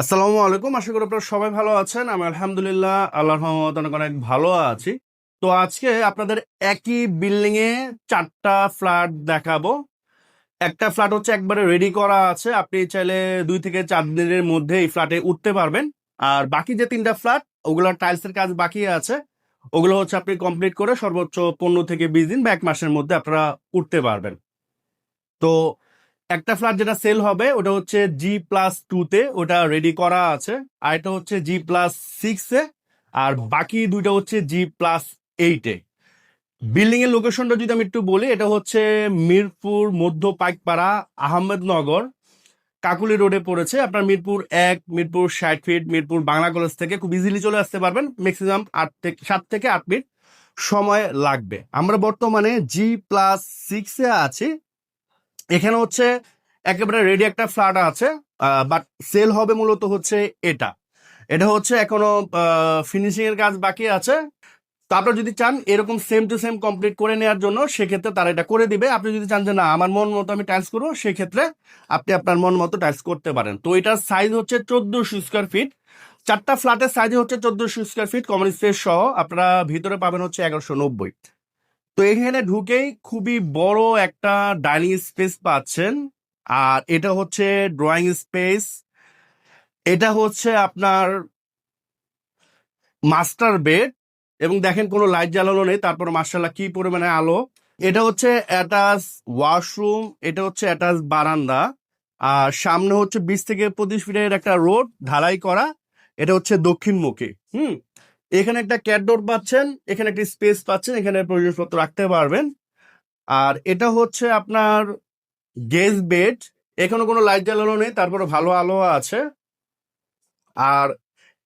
আসসালামু আলাইকুম। আশা করি আপনারা সবাই ভালো আছেন। আমি আলহামদুলিল্লাহ আল্লাহর রহমতে অনেক অনেক ভালো আছি। তো আজকে আপনাদের একই বিল্ডিং এ 4টা ফ্ল্যাট দেখাবো। একটা ফ্ল্যাট হচ্ছে একবারে রেডি করা আছে, আপনি চাইলে 2 থেকে 4 দিনের মধ্যে এই ফ্ল্যাটে উঠতে পারবেন। আর বাকি যে 3টা ফ্ল্যাট, ওগুলো টাইলসের কাজ বাকি আছে, ওগুলো হচ্ছে আপনি কমপ্লিট করে সর্বোচ্চ 15 থেকে 20 দিন বা 1 মাসের মধ্যে আপনারা উঠতে পারবেন। তো একটা ফ্ল্যাট যেটা সেল হবে ওটা হচ্ছে G+2 তে, ওটা রেডি করা আছে। আর এটা হচ্ছে G+6 এ। আর বাকি দুইটা হচ্ছে G+8 এ। বিল্ডিং এর লোকেশনটা যদি আমি একটু বলি, এটা হচ্ছে মিরপুর মধ্য পাইকপাড়া, আহমেদনগর, কাকুলি রোডে পড়েছে। আপনার মিরপুর 1, মিরপুর 60 ফিট, মিরপুর বাংলা কলেজ থেকে খুব ইজিলি চলে আসতে পারবেন। ম্যাক্সিমাম 7 থেকে 8 মিনিট সময় লাগবে। আমরা বর্তমানে G+6 এ আছি। এখানে হচ্ছে একেবারে রেডি একটা ফ্ল্যাট আছে, বাট সেল হবে মূলত হচ্ছে এটা এটা হচ্ছে এখনো ফিনিশিং এর কাজ বাকি আছে। তো আপনারা যদি চান এরকম সেম টু সেম কমপ্লিট করে নেওয়ার জন্য, সেক্ষেত্রে তারা এটা করে দিবে। আপনি যদি চান যে না, আমার মন মতো আমি টাইলস করবো, সেক্ষেত্রে আপনি আপনার মন মতো টাইলস করতে পারেন। তো এটার সাইজ হচ্ছে 1400 স্কোয়ার ফিট। 4টা ফ্ল্যাটের সাইজ হচ্ছে 1400 স্কোয়ার ফিট, কমন স্পেস সহ আপনারা ভিতরে পাবেন হচ্ছে 1190। তো এখানে ঢুকেই খুবই বড় একটা ডাইনিং স্পেস পাচ্ছেন। আর এটা হচ্ছে ড্রয়িং স্পেস। এটা হচ্ছে আপনার মাস্টার বেড। এবং দেখেন কোনো লাইট জ্বালানো নেই, তারপর মার্শাল্লাহ কি পরিমাণে আলো। এটা হচ্ছে অ্যাটাচ ওয়াশরুম, এটা হচ্ছে অ্যাটাচ বারান্দা। আর সামনে হচ্ছে 20 থেকে 25 ফিটের একটা রোড ঢালাই করা। এটা হচ্ছে দক্ষিণমুখী। এখানে একটা ক্যাটডোর পাচ্ছেন, এখানে একটা স্পেস পাচ্ছেন, এখানে প্রয়োজনপত্র রাখতে পারবেন। আর এটা হচ্ছে আপনার গেস্ট বেড। এখনো কোনো লাইট জ্বালানো নেই, তারপরে ভালো আলো আছে। আর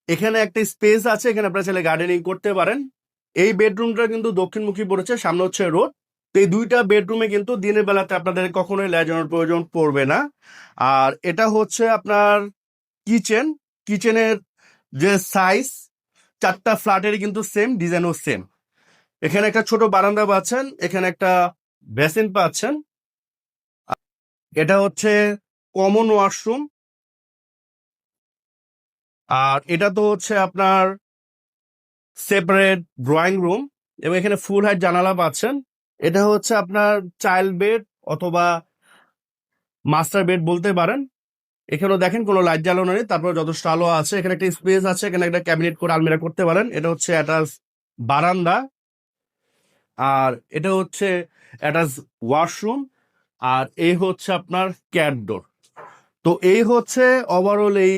এখানে একটা স্পেস আছে, এখানে আপনারা চাইলে গার্ডেনিং করতে পারেন। এই বেডরুমটা কিন্তু দক্ষিণমুখী পড়েছে, সামনে হচ্ছে রোড। তো এই দুইটা বেডরুমে কিন্তু দিনের বেলাতে আপনাদের কখনোই লাইট জ্বালানোর প্রয়োজন পড়বে না। আর এটা হচ্ছে আপনার কিচেন। কিচেনের যে সাইজ, 4টা ফ্ল্যাটেরই কিন্তু সেম, ডিজাইনও সেম। এখানে একটা ছোট বারান্দা পাচ্ছেন, এখানে একটা বেসিন পাচ্ছেন। এটা হচ্ছে কমন ওয়াশরুম। আর এটা তো হচ্ছে আপনার সেপারেট ড্রয়িং রুম। এবং এখানে ফুল হাইট জানালা পাচ্ছেন। এটা হচ্ছে আপনার চাইল্ড বেড অথবা মাস্টার বেড বলতে পারেন। এখানেও দেখেন কোনো লাইট জ্বালানো নেই, তারপর যথেষ্ট আলো আছে। এখানে একটা স্পেস আছে, এখানে একটা ক্যাবিনেট করে আলমিরা করতে পারেন। এটা হচ্ছে অ্যাটাচ বারান্দা। আর এটা হচ্ছে অ্যাটাচ ওয়াশরুম। আর এই হচ্ছে আপনার ক্যাট ডোর। তো এই হচ্ছে ওভারঅল এই